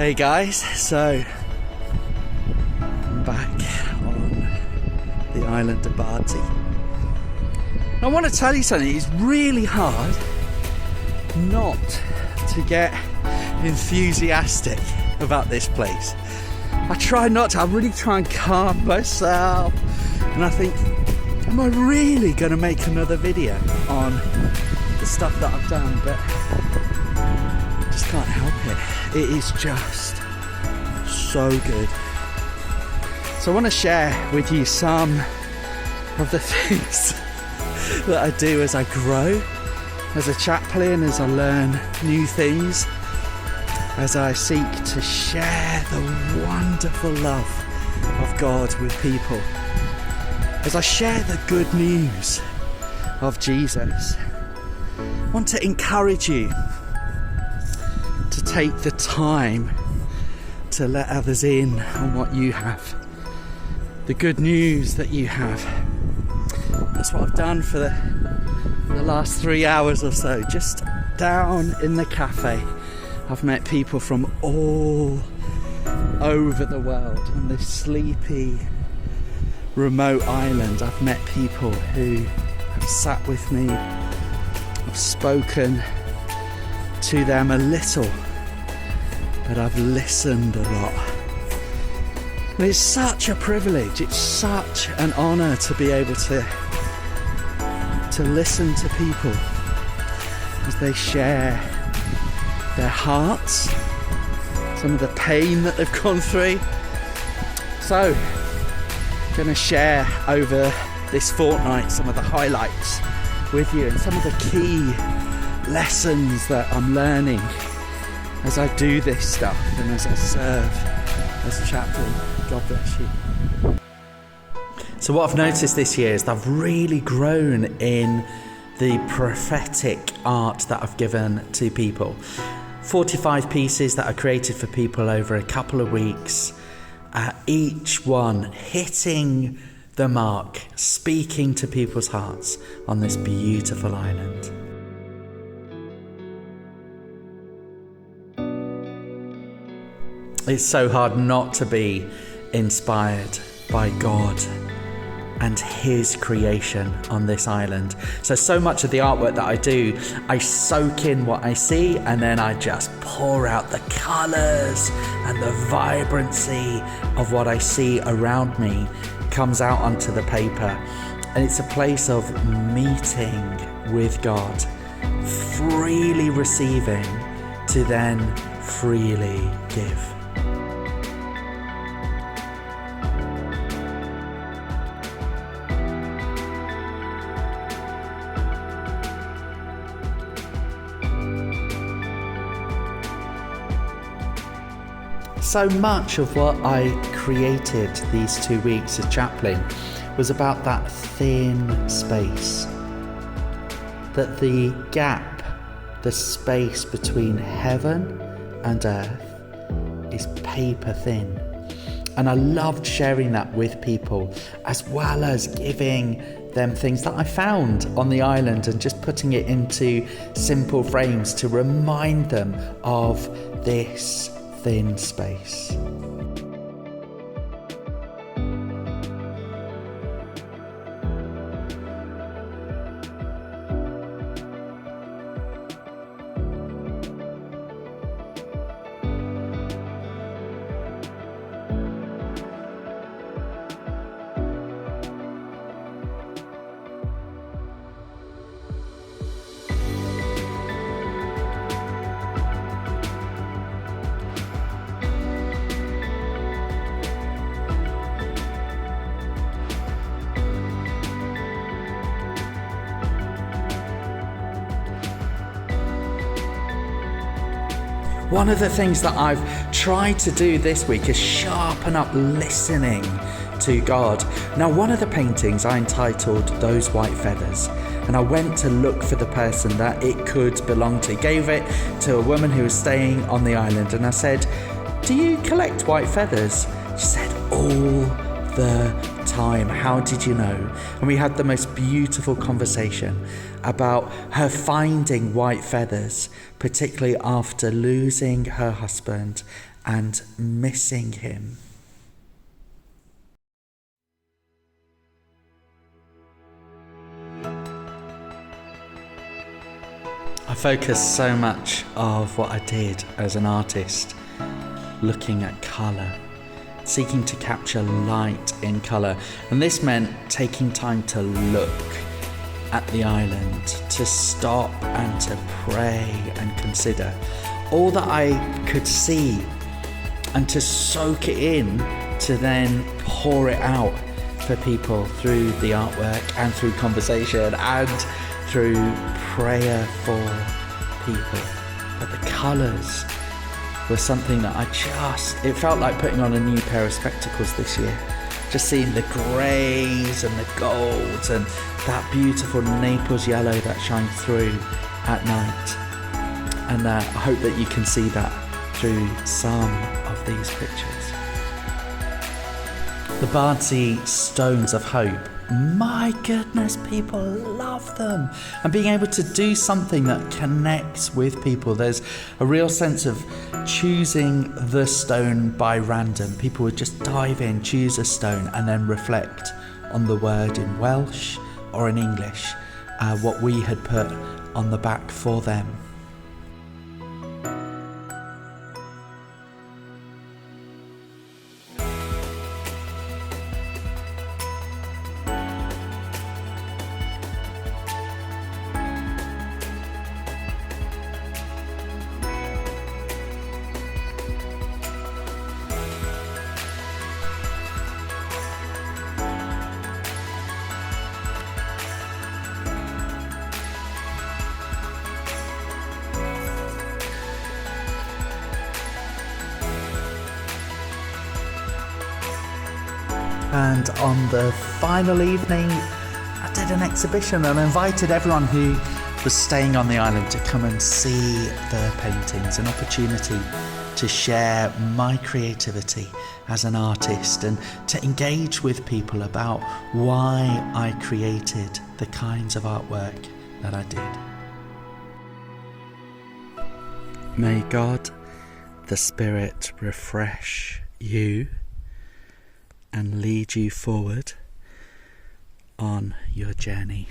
Hey guys, so I'm back on the island of Bardsey. I want to tell you something, it's really hard not to get enthusiastic about this place. I try not to, I really try and calm myself, and I think, am I really going to make another video on the stuff that I've done? But I just can't help it. It is just so good. So I want to share with you some of the things that I do as I grow as a chaplain, as I learn new things, as I seek to share the wonderful love of God with people, as I share the good news of Jesus. I want to encourage you to take the time to let others in on what you have, the good news that you have. That's what I've done for the last 3 hours or so, just down in the cafe. I've met people from all over the world on this sleepy, remote island. I've met people who have sat with me. I've spoken to them a little, but I've listened a lot. And it's such a privilege, it's such an honour to be able to listen to people as they share their hearts, some of the pain that they've gone through. So, I'm going to share over this fortnight some of the highlights with you and some of the key lessons that I'm learning as I do this stuff and as I serve as a chaplain. God bless you. So what I've noticed this year is that I've really grown in the prophetic art that I've given to people. 45 pieces that are created for people over a couple of weeks, each one hitting the mark, speaking to people's hearts on this beautiful island. It's so hard not to be inspired by God and His creation on this island. So much of the artwork that I do, I soak in what I see and then I just pour out the colours and the vibrancy of what I see around me comes out onto the paper. And it's a place of meeting with God, freely receiving to then freely give. So much of what I created these 2 weeks as chaplain was about that thin space. That the gap, the space between heaven and earth is paper thin. And I loved sharing that with people, as well as giving them things that I found on the island and just putting it into simple frames to remind them of this thin space. One of the things that I've tried to do this week is sharpen up listening to God. Now, one of the paintings I entitled Those White Feathers, and I went to look for the person that it could belong to. Gave it to a woman who was staying on the island, and I said, "Do you collect white feathers?" She said, "All the time. How did you know?" And we had the most beautiful conversation about her finding white feathers, particularly after losing her husband and missing him. I focused so much of what I did as an artist looking at colour, seeking to capture light in colour. And this meant taking time to look at the island, to stop and to pray and consider all that I could see and to soak it in, to then pour it out for people through the artwork and through conversation and through prayer for people. But the colours were something that it felt like putting on a new pair of spectacles this year. Just seeing the greys and the golds and that beautiful Naples yellow that shines through at night. And I hope that you can see that through some of these pictures. The Bardsey Stones of Hope. My goodness, people love them. And being able to do something that connects with people. There's a real sense of choosing the stone by random. People would just dive in, choose a stone, and then reflect on the word in Welsh or in English, what we had put on the back for them. And on the final evening, I did an exhibition and invited everyone who was staying on the island to come and see the paintings, an opportunity to share my creativity as an artist and to engage with people about why I created the kinds of artwork that I did. May God, the Spirit, refresh you and lead you forward on your journey.